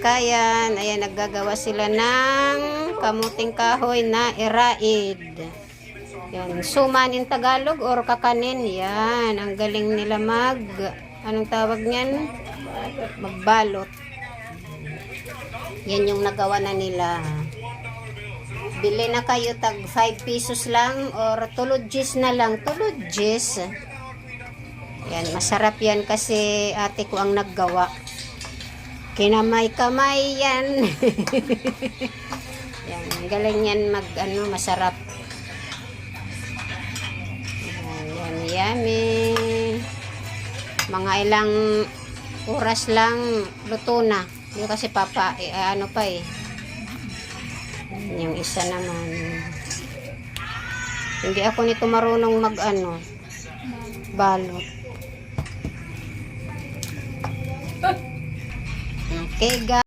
kalikayan. Ayan, naggagawa sila ng kamuting kahoy na iraid. Yan, suman in Tagalog or kakanin. Yan, ang galing nila anong tawag niyan? Magbalot. Yan yung nagawa na nila. Bili na kayo, tag 5 pesos lang or tuludjis na lang. Tuludjis. Yan, masarap yan kasi ate ko ang naggawa. Kinamay-kamay yan. Yan, galing yan masarap. Yan, yummy. Mga ilang oras lang luto na. Yung kasi ano pa eh. Yung isa naman. Hindi ako nito marunong balot. Okay, guys.